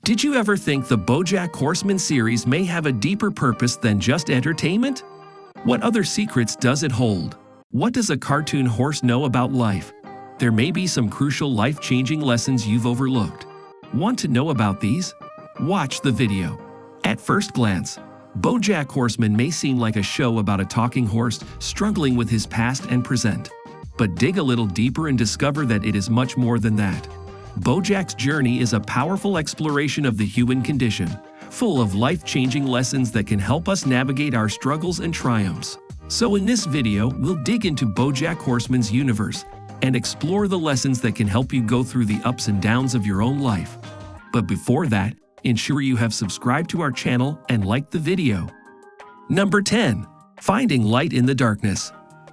Did you ever think the Bojack Horseman series may have a deeper purpose than just entertainment? What other secrets does it hold? What does a cartoon horse know about life? There may be some crucial life-changing lessons you've overlooked. Want to know about these? Watch the video. At first glance, Bojack Horseman may seem like a show about a talking horse struggling with his past and present. But dig a little deeper and discover that it is much more than that. Bojack's journey is a powerful exploration of the human condition, full of life-changing lessons that can help us navigate our struggles and triumphs. So in this video, we'll dig into Bojack Horseman's universe and explore the lessons that can help you go through the ups and downs of your own life. But before that, ensure you have subscribed to our channel and liked the video. Number 10. Finding Light in the Darkness.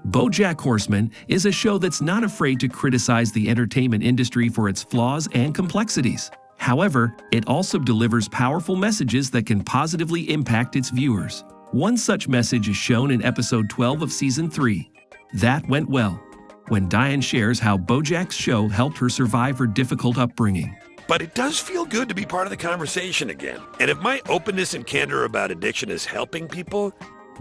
Bojack Horseman is a show that's not afraid to criticize the entertainment industry for its flaws and complexities. However, it also delivers powerful messages that can positively impact its viewers. One such message is shown in episode 12 of season 3. That Went Well, when Diane shares how Bojack's show helped her survive her difficult upbringing. But it does feel good to be part of the conversation again. And if my openness and candor about addiction is helping people,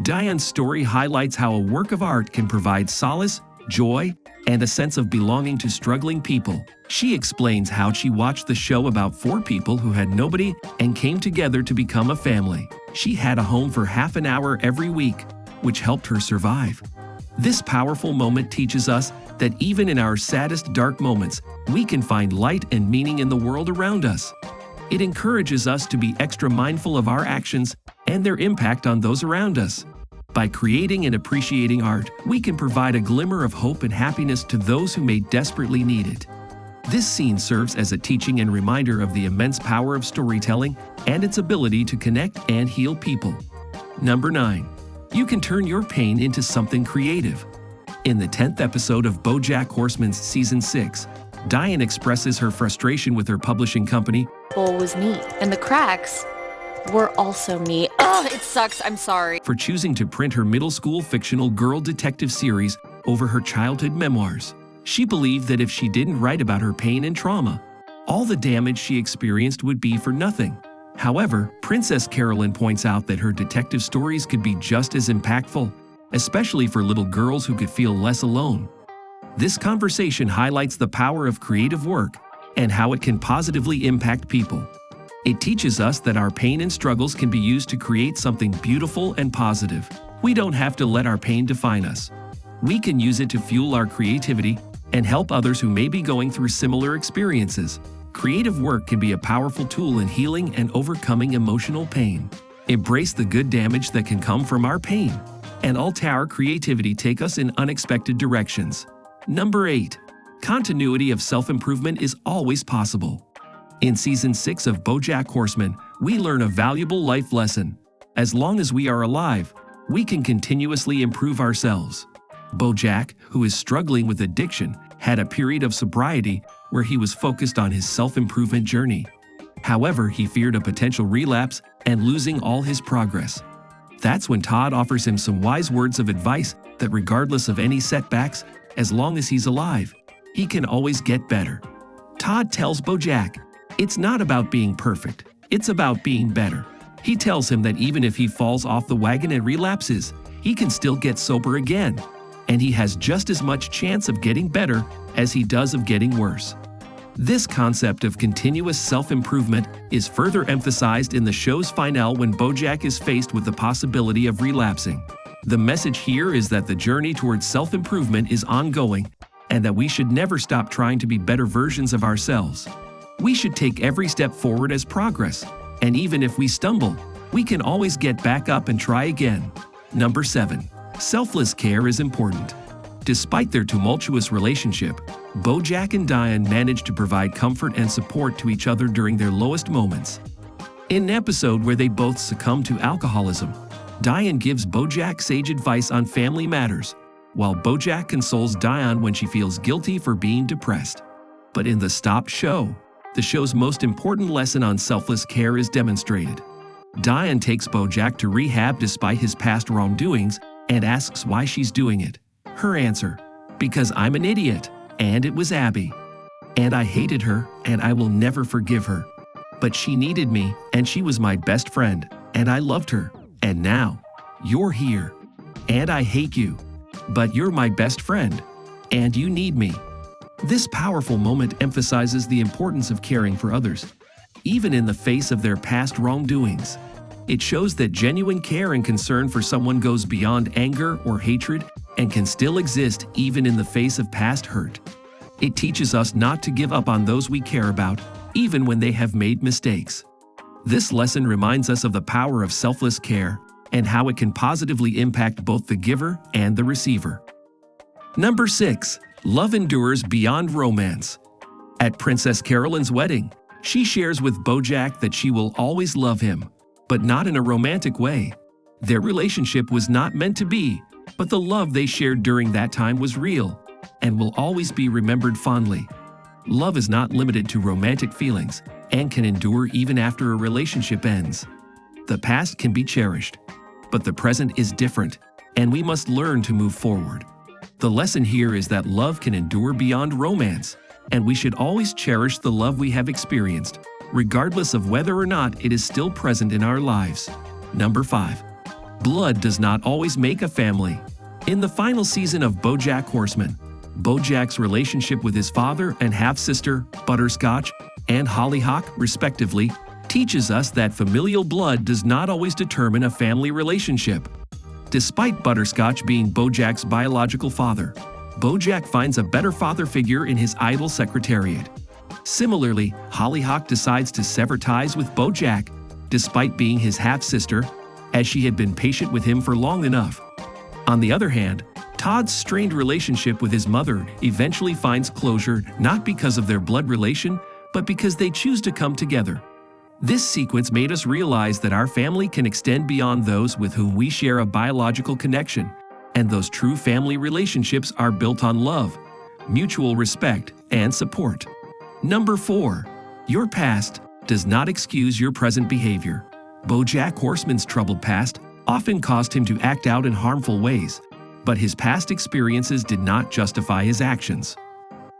Diane's story highlights how a work of art can provide solace, joy, and a sense of belonging to struggling people. She explains how she watched the show about 4 people who had nobody and came together to become a family. She had a home for half an hour every week, which helped her survive. This powerful moment teaches us that even in our saddest dark moments, we can find light and meaning in the world around us. It encourages us to be extra mindful of our actions and their impact on those around us. By creating and appreciating art, we can provide a glimmer of hope and happiness to those who may desperately need it. This scene serves as a teaching and reminder of the immense power of storytelling and its ability to connect and heal people. Number 9. You can turn your pain into something creative. In the 10th episode of Bojack Horseman's Season 6, Diane expresses her frustration with her publishing company. Bowl was neat, and the cracks were also neat. Ugh, it sucks, I'm sorry. For choosing to print her middle school fictional girl detective series over her childhood memoirs. She believed that if she didn't write about her pain and trauma, all the damage she experienced would be for nothing. However, Princess Carolyn points out that her detective stories could be just as impactful, especially for little girls who could feel less alone. This conversation highlights the power of creative work and how it can positively impact people. It teaches us that our pain and struggles can be used to create something beautiful and positive. We don't have to let our pain define us. We can use it to fuel our creativity and help others who may be going through similar experiences. Creative work can be a powerful tool in healing and overcoming emotional pain. Embrace the good damage that can come from our pain, and let our creativity take us in unexpected directions. Number 8. Continuity of self-improvement is always possible. In Season 6 of Bojack Horseman, we learn a valuable life lesson. As long as we are alive, we can continuously improve ourselves. Bojack, who is struggling with addiction, had a period of sobriety where he was focused on his self-improvement journey. However, he feared a potential relapse and losing all his progress. That's when Todd offers him some wise words of advice that regardless of any setbacks, as long as he's alive, he can always get better. Todd tells Bojack, it's not about being perfect, it's about being better. He tells him that even if he falls off the wagon and relapses, he can still get sober again, and he has just as much chance of getting better as he does of getting worse. This concept of continuous self-improvement is further emphasized in the show's finale when Bojack is faced with the possibility of relapsing. The message here is that the journey towards self-improvement is ongoing and that we should never stop trying to be better versions of ourselves. We should take every step forward as progress, and even if we stumble, we can always get back up and try again. Number 7. Selfless care is important. Despite their tumultuous relationship, Bojack and Diane managed to provide comfort and support to each other during their lowest moments. In an episode where they both succumb to alcoholism, Diane gives Bojack sage advice on family matters, while Bojack consoles Diane when she feels guilty for being depressed. But in the stop show, the show's most important lesson on selfless care is demonstrated. Diane takes Bojack to rehab despite his past wrongdoings and asks why she's doing it. Her answer, because I'm an idiot, and it was Abby. And I hated her, and I will never forgive her. But she needed me, and she was my best friend, and I loved her. And now, you're here, and I hate you, but you're my best friend, and you need me. This powerful moment emphasizes the importance of caring for others, even in the face of their past wrongdoings. It shows that genuine care and concern for someone goes beyond anger or hatred and can still exist even in the face of past hurt. It teaches us not to give up on those we care about, even when they have made mistakes. This lesson reminds us of the power of selfless care and how it can positively impact both the giver and the receiver. Number 6. Love endures beyond romance. At Princess Carolyn's wedding, she shares with Bojack that she will always love him, but not in a romantic way. Their relationship was not meant to be, but the love they shared during that time was real and will always be remembered fondly. Love is not limited to romantic feelings and can endure even after a relationship ends. The past can be cherished, but the present is different, and we must learn to move forward. The lesson here is that love can endure beyond romance, and we should always cherish the love we have experienced, regardless of whether or not it is still present in our lives. Number 5. Blood does not always make a family. In the final season of Bojack Horseman, Bojack's relationship with his father and half-sister, Butterscotch, and Hollyhock, respectively, teaches us that familial blood does not always determine a family relationship. Despite Butterscotch being Bojack's biological father, Bojack finds a better father figure in his idle secretariat. Similarly, Hollyhock decides to sever ties with Bojack, despite being his half-sister, as she had been patient with him for long enough. On the other hand, Todd's strained relationship with his mother eventually finds closure not because of their blood relation, but because they choose to come together. This sequence made us realize that our family can extend beyond those with whom we share a biological connection, and those true family relationships are built on love, mutual respect, and support. Number 4. Your past does not excuse your present behavior. Bojack Horseman's troubled past often caused him to act out in harmful ways, but his past experiences did not justify his actions.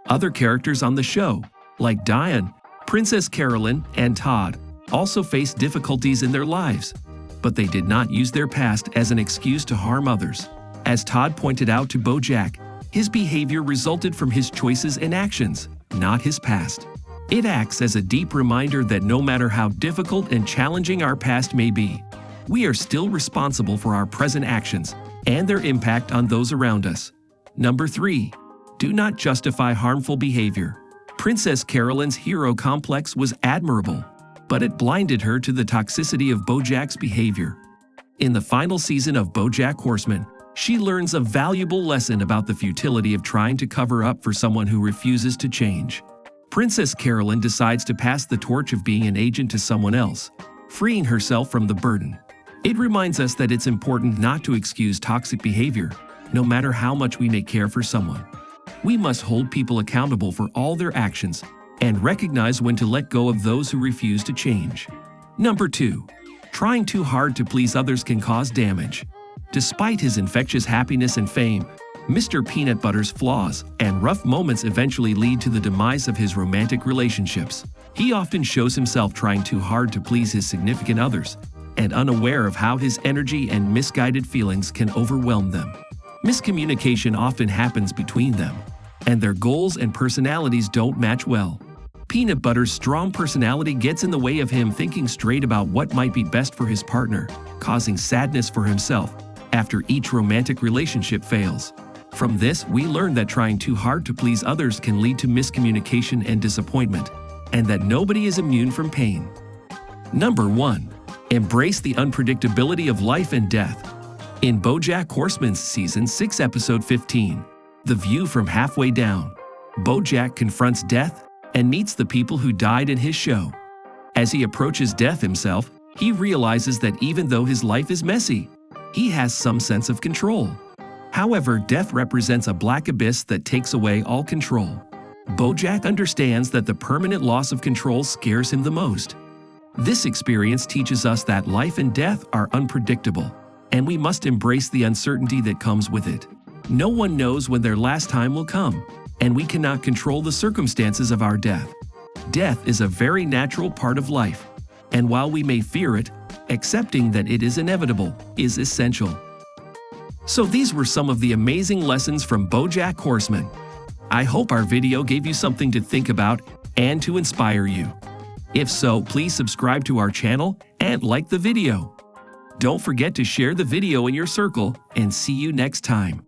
Other characters on the show, like Diane, Princess Carolyn, and Todd, also faced difficulties in their lives, but they did not use their past as an excuse to harm others. As Todd pointed out to Bojack, his behavior resulted from his choices and actions, not his past. It acts as a deep reminder that no matter how difficult and challenging our past may be, we are still responsible for our present actions and their impact on those around us. Number 3. Do not justify harmful behavior. Princess Carolyn's hero complex was admirable, but it blinded her to the toxicity of Bojack's behavior. In the final season of Bojack Horseman, she learns a valuable lesson about the futility of trying to cover up for someone who refuses to change. Princess Carolyn decides to pass the torch of being an agent to someone else, freeing herself from the burden. It reminds us that it's important not to excuse toxic behavior, no matter how much we may care for someone. We must hold people accountable for all their actions and recognize when to let go of those who refuse to change. Number 2. Trying too hard to please others can cause damage. Despite his infectious happiness and fame, Mr. Peanut Butter's flaws and rough moments eventually lead to the demise of his romantic relationships. He often shows himself trying too hard to please his significant others and unaware of how his energy and misguided feelings can overwhelm them. Miscommunication often happens between them, and their goals and personalities don't match well. Peanut Butter's strong personality gets in the way of him thinking straight about what might be best for his partner, causing sadness for himself after each romantic relationship fails. From this, we learn that trying too hard to please others can lead to miscommunication and disappointment, and that nobody is immune from pain. Number 1. Embrace the unpredictability of life and death. In Bojack Horseman's Season 6, Episode 15, The View from Halfway Down, Bojack confronts death and meets the people who died in his show. As he approaches death himself, he realizes that even though his life is messy, he has some sense of control. However, death represents a black abyss that takes away all control. Bojack understands that the permanent loss of control scares him the most. This experience teaches us that life and death are unpredictable, and we must embrace the uncertainty that comes with it. No one knows when their last time will come, and we cannot control the circumstances of our death. Death is a very natural part of life, and while we may fear it, accepting that it is inevitable is essential. So these were some of the amazing lessons from Bojack Horseman. I hope our video gave you something to think about and to inspire you. If so, please subscribe to our channel and like the video. Don't forget to share the video in your circle, and see you next time.